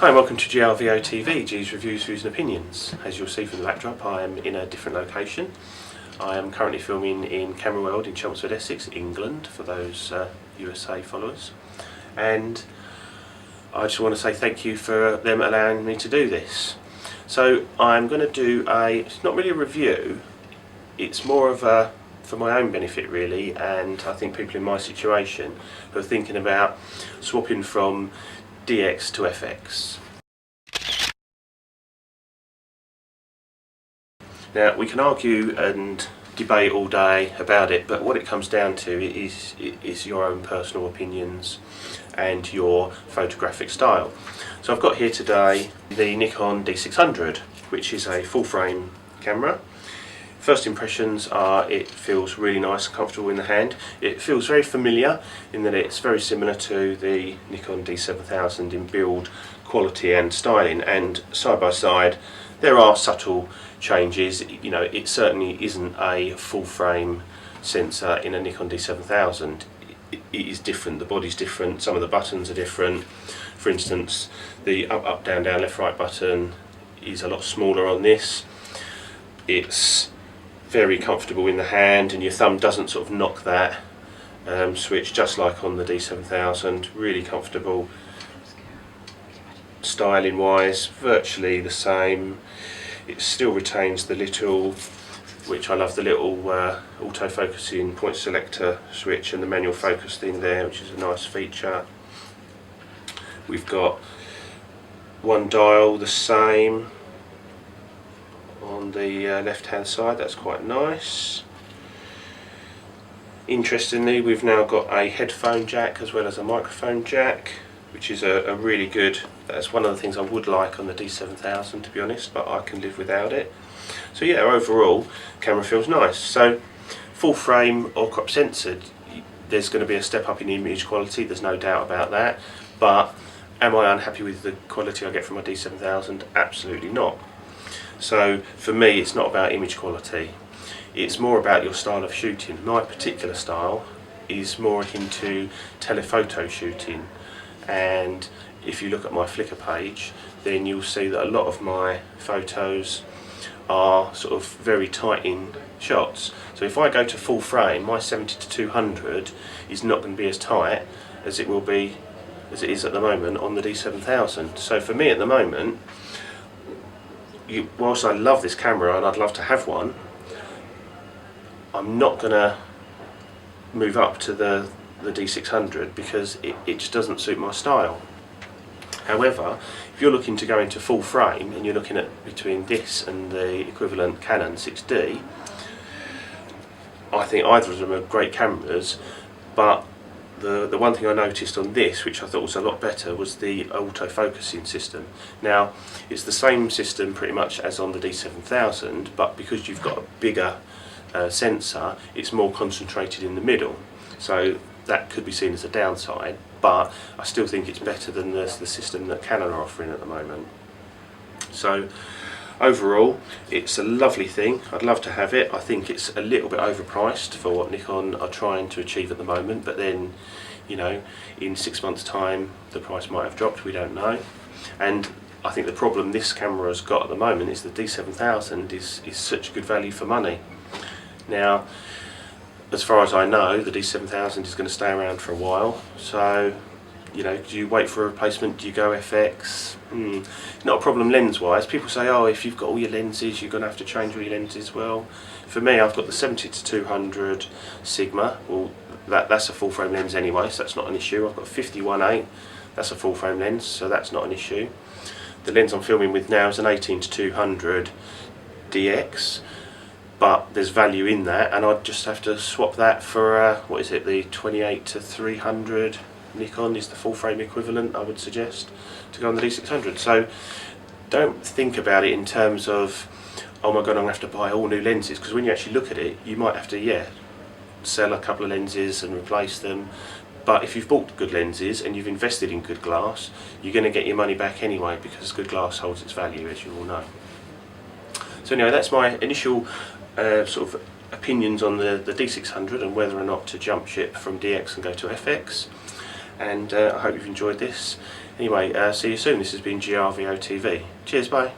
Hi and welcome to GRVO TV, G's Reviews, Views and Opinions. As you'll see from the backdrop, I am in a different location. I am currently filming in Camera World in Chelmsford, Essex, England, for those USA followers. And I just want to say thank you for them allowing me to do this. So I'm going to do it's not really a review, it's more of a for my own benefit really, and I think people in my situation who are thinking about swapping from DX to FX. Now we can argue and debate all day about it, but what it comes down to is your own personal opinions and your photographic style. So I've got here today the Nikon D600, which is a full frame camera. First impressions are it feels really nice and comfortable in the hand. It feels very familiar in that it's very similar to the Nikon D7000 in build quality and styling, and side by side there are subtle changes. You know, it certainly isn't a full frame sensor in a Nikon D7000. It is different, the body's different, some of the buttons are different. For instance, the up, down, down, left, right button is a lot smaller on this. It's very comfortable in the hand and your thumb doesn't sort of knock that switch, just like on the D7000. Really comfortable. Styling wise, virtually the same. It still retains the little, which I love, the little auto-focusing point selector switch and the manual focus thing there, which is a nice feature. We've got one dial, the same on the left hand side, that's quite nice. Interestingly, we've now got a headphone jack as well as a microphone jack, which is a really good, that's one of the things I would like on the D7000 to be honest, but I can live without it. So yeah, overall camera feels nice. So full frame or crop censored, there's going to be a step up in image quality, there's no doubt about that, but am I unhappy with the quality I get from my D7000? Absolutely not. So for me it's not about image quality, it's more about your style of shooting. My particular style is more akin to telephoto shooting, and if you look at my Flickr page then you'll see that a lot of my photos are sort of very tight in shots. So if I go to full frame, my 70-200 is not going to be as tight as it will be, as it is at the moment on the D7000. So for me at the moment, whilst I love this camera and I'd love to have one, I'm not going to move up to the D600 because it just doesn't suit my style. However, if you're looking to go into full frame and you're looking at between this and the equivalent Canon 6D, I think either of them are great cameras, but the one thing I noticed on this, which I thought was a lot better, was the auto-focusing system. Now, it's the same system pretty much as on the D7000, but because you've got a bigger sensor, it's more concentrated in the middle. So that could be seen as a downside, but I still think it's better than the system that Canon are offering at the moment. So overall, it's a lovely thing. I'd love to have it. I think it's a little bit overpriced for what Nikon are trying to achieve at the moment, but then, you know, in 6 months' time the price might have dropped, we don't know. And I think the problem this camera has got at the moment is the D7000 is such good value for money. Now, as far as I know, the D7000 is going to stay around for a while, so, you know, do you wait for a replacement, do you go FX? Not a problem lens wise. People say, oh, if you've got all your lenses you're going to have to change all your lenses. Well, for me, I've got the 70-200 Sigma. Well, that's a full frame lens anyway, so that's not an issue. I've got 51.8, that's a full frame lens, so that's not an issue. The lens I'm filming with now is an 18-200 DX, but there's value in that, and I'd just have to swap that for what is it, the 28-300 Nikon is the full frame equivalent, I would suggest, to go on the D600. So don't think about it in terms of, oh my god, I'm going to have to buy all new lenses, because when you actually look at it you might have to, yeah, sell a couple of lenses and replace them. But if you've bought good lenses and you've invested in good glass, you're going to get your money back anyway, because good glass holds its value, as you all know. So anyway, that's my initial sort of opinions on the D600 and whether or not to jump ship from DX and go to FX. And I hope you've enjoyed this. Anyway, see you soon. This has been GRVO TV. Cheers, bye.